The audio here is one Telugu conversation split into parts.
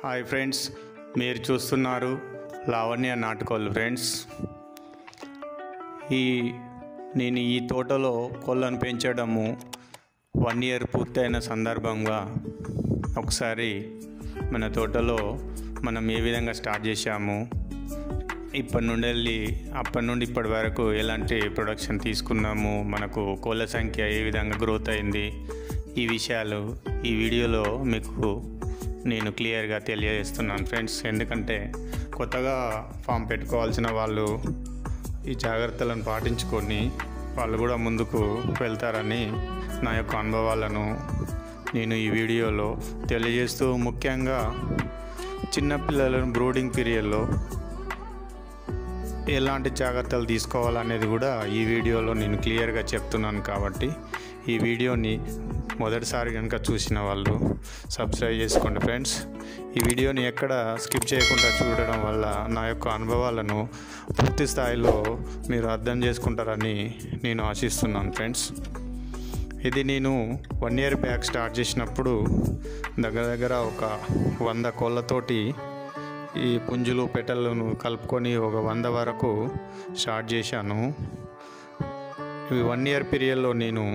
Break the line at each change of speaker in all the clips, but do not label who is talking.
హాయ్ ఫ్రెండ్స్, మీరు చూస్తున్నారు లావణ్య నాటుకోళ్ళు ఫ్రెండ్స్. నేను ఈ తోటలో కోళ్ళను పెంచడము 1 year పూర్తయిన సందర్భంగా ఒకసారి మన తోటలో మనం ఏ విధంగా స్టార్ట్ చేశాము, అప్పటి నుండి ఇప్పటి వరకు ఎలాంటి ప్రొడక్షన్ తీసుకున్నాము, మనకు కోళ్ళ సంఖ్య ఏ విధంగా గ్రోత్ అయింది, ఈ విషయాలు ఈ వీడియోలో మీకు నేను క్లియర్గా తెలియజేస్తున్నాను ఫ్రెండ్స్. ఎందుకంటే కొత్తగా ఫామ్ పెట్టుకోవాల్సిన వాళ్ళు ఈ జాగ్రత్తలను పాటించుకొని వాళ్ళు కూడా ముందుకు వెళ్తారని నా యొక్క అనుభవాలను నేను ఈ వీడియోలో తెలియజేస్తూ, ముఖ్యంగా చిన్నపిల్లలను బ్రూడింగ్ పీరియడ్లో ఎలాంటి జాగ్రత్తలు తీసుకోవాలనేది కూడా ఈ వీడియోలో నేను క్లియర్గా చెప్తున్నాను. కాబట్టి ఈ వీడియోని మొదటిసారి కనుక చూసిన వాళ్ళు సబ్స్క్రైబ్ చేసుకోండి ఫ్రెండ్స్. ఈ వీడియోని ఎక్కడ స్కిప్ చేయకుండా చూడడం వల్ల నా యొక్క అనుభవాలను పూర్తి స్థాయిలో మీరు అర్థం చేసుకుంటారని నేను ఆశిస్తున్నాను ఫ్రెండ్స్. ఇది నేను 1 year బ్యాక్ స్టార్ట్ చేసినప్పుడు దగ్గర ఒక 100 కోళ్ళతోటి ఈ పుంజులు పెట్టలను కలుపుకొని ఒక 100 వరకు స్టార్ట్ చేశాను. ఈ 1 year పీరియడ్లో నేను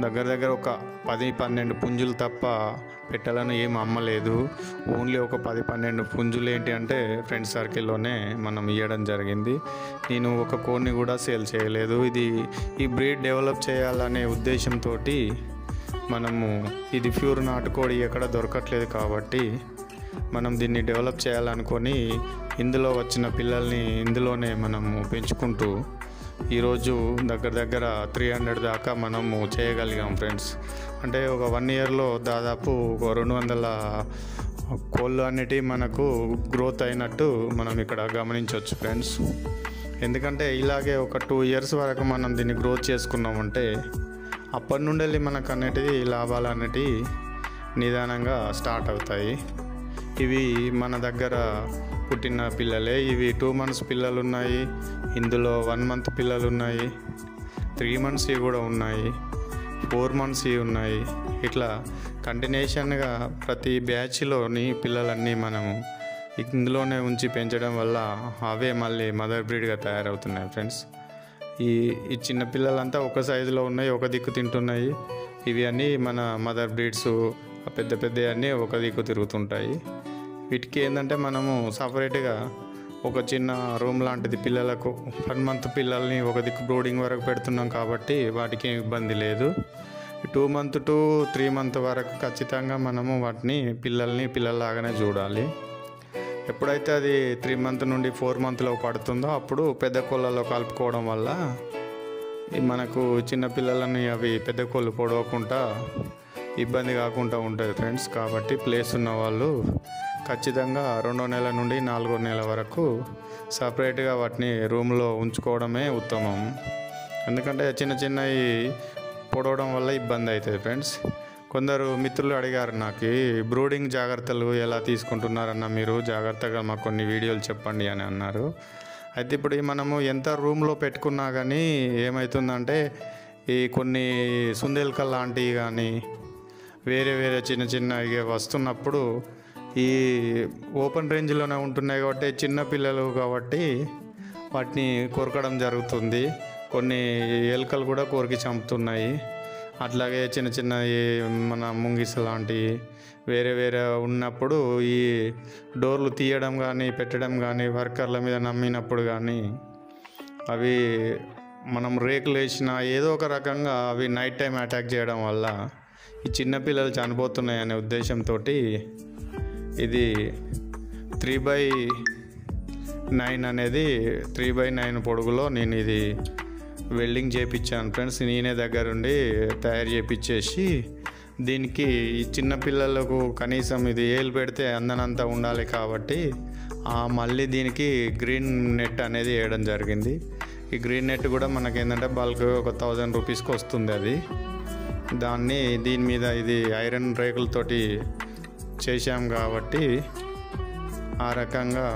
దగ్గర ఒక 10-12 పుంజులు తప్ప పెట్టలను ఏం అమ్మలేదు. ఓన్లీ ఒక 10-12 పుంజులు ఏంటి అంటే ఫ్రెండ్స్ సర్కిల్లోనే మనం ఇవ్వడం జరిగింది. నేను ఒక కోడిని కూడా సేల్ చేయలేదు. ఈ బ్రీడ్ డెవలప్ చేయాలనే ఉద్దేశంతో మనము ఇది ప్యూర్ నాటుకోడి ఎక్కడ దొరకట్లేదు కాబట్టి మనం దీన్ని డెవలప్ చేయాలనుకొని ఇందులో వచ్చిన పిల్లల్ని ఇందులోనే మనము పెంచుకుంటూ ఈరోజు దగ్గర 300 దాకా మనము చేయగలిగాం ఫ్రెండ్స్. అంటే ఒక 1 yearలో దాదాపు ఒక 200 కోళ్ళు అనేటివి మనకు గ్రోత్ అయినట్టు మనం ఇక్కడ గమనించవచ్చు ఫ్రెండ్స్. ఎందుకంటే ఇలాగే ఒక 2 years వరకు మనం దీన్ని గ్రోత్ చేసుకున్నామంటే అప్పటి నుండి మనకు అనేటివి లాభాలు అనేటివి నిదానంగా స్టార్ట్ అవుతాయి. ఇవి మన దగ్గర పుట్టిన పిల్లలే. ఇవి 2 months పిల్లలు ఉన్నాయి, ఇందులో 1 month పిల్లలు ఉన్నాయి, 3 months కూడా ఉన్నాయి, 4 months ఉన్నాయి. ఇట్లా కంటిన్యూషన్గా ప్రతి బ్యాచ్లోని పిల్లలన్నీ మనము ఇందులోనే ఉంచి పెంచడం వల్ల అవే మళ్ళీ మదర్ బ్రీడ్గా తయారవుతున్నాయి ఫ్రెండ్స్. ఈ చిన్న పిల్లలంతా ఒక సైజులో ఉన్నాయి, ఒక దిక్కు తింటున్నాయి. ఇవి అన్నీ మన మదర్ బ్రీడ్స్, పెద్ద అన్నీ ఒక దిక్కు తిరుగుతుంటాయి. వీటికి ఏంటంటే మనము సపరేట్గా ఒక చిన్న రూమ్ లాంటిది పిల్లలకు 1 month పిల్లల్ని ఒక దిక్కు బ్రూడింగ్ వరకు పెడుతున్నాం కాబట్టి వాటికి ఏం ఇబ్బంది లేదు. 2 month to 3 month వరకు ఖచ్చితంగా మనము వాటిని పిల్లల్లాగానే చూడాలి. ఎప్పుడైతే అది 3 month నుండి 4 monthలో పడుతుందో అప్పుడు పెద్ద కోళ్ళలో కలుపుకోవడం వల్ల మనకు చిన్న పిల్లలని అవి పెద్ద కోళ్ళు పొడవకుండా ఇబ్బంది కాకుండా ఉంటుంది ఫ్రెండ్స్. కాబట్టి ప్లేస్ ఉన్న వాళ్ళు ఖచ్చితంగా 2వ నెల నుండి 4వ నెల వరకు సపరేట్గా వాటిని రూమ్లో ఉంచుకోవడమే ఉత్తమం. ఎందుకంటే చిన్నవి పొడవడం వల్ల ఇబ్బంది అవుతుంది ఫ్రెండ్స్. కొందరు మిత్రులు అడిగారు నాకు, బ్రూడింగ్ జాగ్రత్తలు ఎలా తీసుకుంటున్నారన్న మీరు జాగ్రత్తగా మాకు కొన్ని వీడియోలు చెప్పండి అని అన్నారు. అయితే ఇప్పుడు మనము ఎంత రూమ్లో పెట్టుకున్నా కానీ ఏమవుతుందంటే ఈ కొన్ని సుందేల్కల్ లాంటివి కానీ వేరే చిన్న వస్తున్నప్పుడు ఈ ఓపెన్ రేంజ్లోనే ఉంటున్నాయి కాబట్టి చిన్న పిల్లలు కాబట్టి వాటిని కొరకడం జరుగుతుంది. కొన్ని ఎలుకలు కూడా కొరికి చంపుతున్నాయి. అట్లాగే చిన్న మన ముంగిస లాంటివి వేరే ఉన్నప్పుడు ఈ డోర్లు తీయడం కానీ పెట్టడం కానీ వర్కర్ల మీద నమ్మినప్పుడు కానీ అవి మనం రేకులు వేసిన ఏదో ఒక రకంగా అవి నైట్ టైం అటాక్ చేయడం వల్ల ఈ చిన్నపిల్లలు చనిపోతున్నాయి అనే ఉద్దేశంతో ఇది 3x9 అనేది 3x9 పొడుగులో నేను ఇది వెల్డింగ్ చేయించాను ఫ్రెండ్స్. నేనే దగ్గరుండి తయారు చేయించేసి దీనికి ఈ చిన్నపిల్లలకు కనీసం ఇది ఏలు పెడితే అందనంతా ఉండాలి కాబట్టి మళ్ళీ దీనికి గ్రీన్ నెట్ అనేది వేయడం జరిగింది. ఈ గ్రీన్ నెట్ కూడా మనకేంటంటే బల్క్ ఒక 1000 రూపీస్కి వస్తుంది. అది దీని మీద ఇది ఐరన్ రేకులతోటి చేశాం కాబట్టి ఆ రకంగా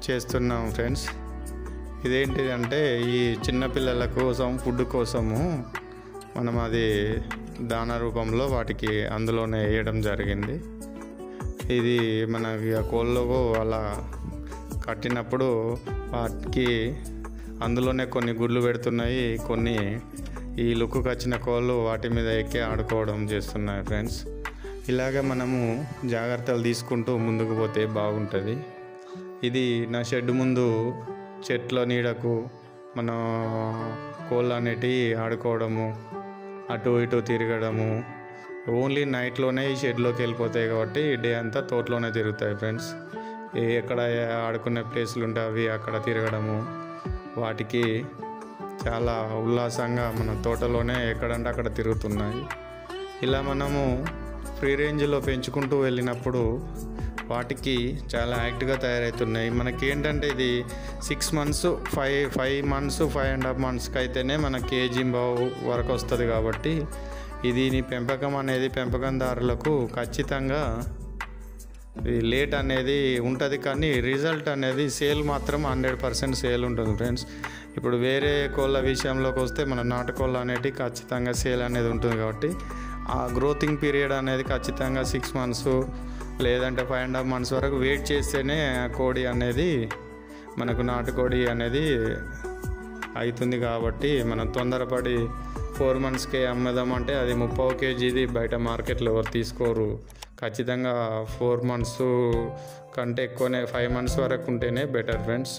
చేస్తున్నాం ఫ్రెండ్స్. ఇదేంటిదంటే ఈ చిన్నపిల్లల కోసం ఫుడ్ కోసము మనం అది దాన రూపంలో వాటికి అందులోనే వేయడం జరిగింది. ఇది మన కోళ్ళకు అలా కట్టినప్పుడు వాటికి అందులోనే కొన్ని గుడ్లు పెడుతున్నాయి, కొన్ని ఈ లుక్కు వచ్చిన కోళ్ళు వాటి మీద ఎక్కి ఆడుకోవడం చేస్తున్నాయి ఫ్రెండ్స్. ఇలాగ మనము జాగ్రత్తలు తీసుకుంటూ ముందుకు పోతే బాగుంటుంది. ఇది నా షెడ్ ముందు చెట్ల నీడకు మన కోళ్ళు అనేటివి ఆడుకోవడము, అటు ఇటు తిరగడము. ఓన్లీ నైట్లోనే ఈ షెడ్లోకి వెళ్ళిపోతాయి కాబట్టి డే అంతా తోటలోనే తిరుగుతాయి ఫ్రెండ్స్. ఎక్కడ ఆడుకునే ప్లేస్లు ఉంటే అవి అక్కడ తిరగడము, వాటికి చాలా ఉల్లాసంగా మన తోటలోనే ఎక్కడంటే అక్కడ తిరుగుతున్నాయి. ఇలా మనము ఫ్రీ రేంజ్లో పెంచుకుంటూ వెళ్ళినప్పుడు వాటికి చాలా యాక్టివ్గా తయారవుతున్నాయి. మనకి ఏంటంటే ఇది 6 months 5 months 5.5 monthsకి అయితేనే మన కేజీ వరకు వస్తుంది. కాబట్టి దీని పెంపకం అనేది పెంపకందారులకు ఖచ్చితంగా లేట్ అనేది ఉంటుంది, కానీ రిజల్ట్ అనేది సేల్ మాత్రం 100% సేల్ ఉంటుంది ఫ్రెండ్స్. ఇప్పుడు వేరే కోళ్ళ విషయంలోకి వస్తే మన నాటుకోళ్ళ అనేటివి ఖచ్చితంగా సేల్ అనేది ఉంటుంది. కాబట్టి ఆ గ్రోతింగ్ పీరియడ్ అనేది ఖచ్చితంగా 6 months లేదంటే 5.5 months వరకు వెయిట్ చేస్తేనే కోడి అనేది మనకు నాటుకోడి అనేది అవుతుంది. కాబట్టి మనం తొందరపడి 4 monthsకే అమ్మదామంటే అది 30 kg బయట మార్కెట్లో ఎవరు తీసుకోరు. ఖచ్చితంగా 4 months కంటే ఎక్కువనే 5 months వరకు ఉంటేనే బెటర్ ఫ్రెండ్స్.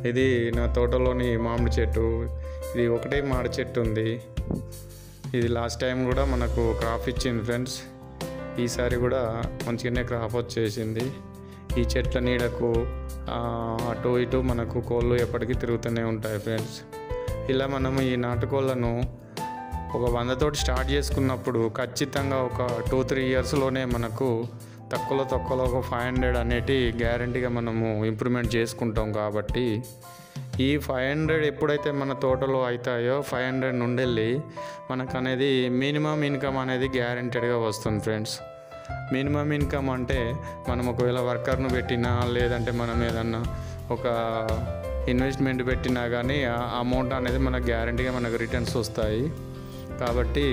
ఇది నా తోటలోని మామిడి చెట్టు. ఇది ఒకటే మామిడి చెట్టు ఉంది. ఇది లాస్ట్ టైం కూడా మనకు క్రాప్ ఇచ్చింది ఫ్రెండ్స్. ఈసారి కూడా మంచిగానే క్రాప్ వచ్చేసింది. ఈ చెట్ల నీడకు అటు ఇటు మనకు కోళ్ళు ఎప్పటికీ తిరుగుతూనే ఉంటాయి ఫ్రెండ్స్. ఇలా మనము ఈ నాటుకోళ్ళను ఒక 100 తోటి స్టార్ట్ చేసుకున్నప్పుడు ఖచ్చితంగా ఒక 2-3 yearsలోనే మనకు తక్కువలో ఒక 500 అనేటి గ్యారంటీగా మనము ఇంప్రూవ్మెంట్ చేసుకుంటాం. కాబట్టి ఈ 500 ఎప్పుడైతే మన తోటలో అవుతాయో 500 నుండి వెళ్ళి మనకు అనేది మినిమం ఇన్కమ్ అనేది గ్యారెంటెడ్గా వస్తుంది ఫ్రెండ్స్. మినిమం ఇన్కమ్ అంటే మనం ఒకవేళ వర్కర్ను పెట్టినా లేదంటే మనం ఏదన్నా ఒక ఇన్వెస్ట్మెంట్ పెట్టినా కానీ ఆ అమౌంట్ అనేది మనకు గ్యారెంటీగా మనకు రిటర్న్స్ వస్తాయి. కాబట్టి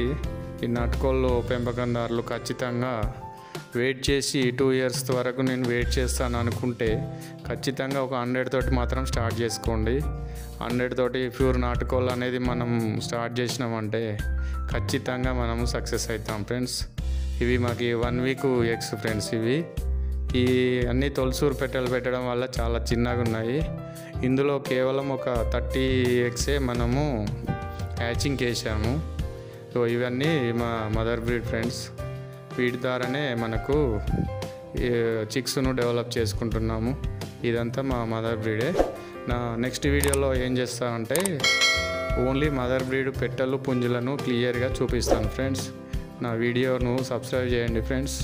ఈ నాటుకోళ్ళు పెంపకందారులు ఖచ్చితంగా వెయిట్ చేసి 2 years వరకు నేను వెయిట్ చేస్తాను అనుకుంటే ఖచ్చితంగా ఒక 100 తోటి మాత్రం స్టార్ట్ చేసుకోండి. 100 తోటి ప్యూర్ నాటుకోళ్ళు అనేది మనం స్టార్ట్ చేసినామంటే ఖచ్చితంగా మనము సక్సెస్ అవుతాం ఫ్రెండ్స్. ఇవి మాకు 1 week ఎగ్స్ ఫ్రెండ్స్. ఈ అన్ని తొలసూరు పెట్టెలు పెట్టడం వల్ల చాలా చిన్నగా ఉన్నాయి. ఇందులో కేవలం ఒక 30 eggs మనము హ్యాచింగ్ చేసాము. సో ఇవన్నీ మా మదర్ బ్రీడ్ ఫ్రెండ్స్. వీటి ద్వారానే మనకు చిక్స్ను డెవలప్ చేసుకుంటున్నాము. ఇదంతా మా మదర్ బ్రీడే. నా నెక్స్ట్ వీడియోలో ఏం చేస్తానంటే ఓన్లీ మదర్ బ్రీడ్ పెట్టెలు పుంజులను క్లియర్గా చూపిస్తాను ఫ్రెండ్స్. నా వీడియోను సబ్స్క్రైబ్ చేయండి ఫ్రెండ్స్.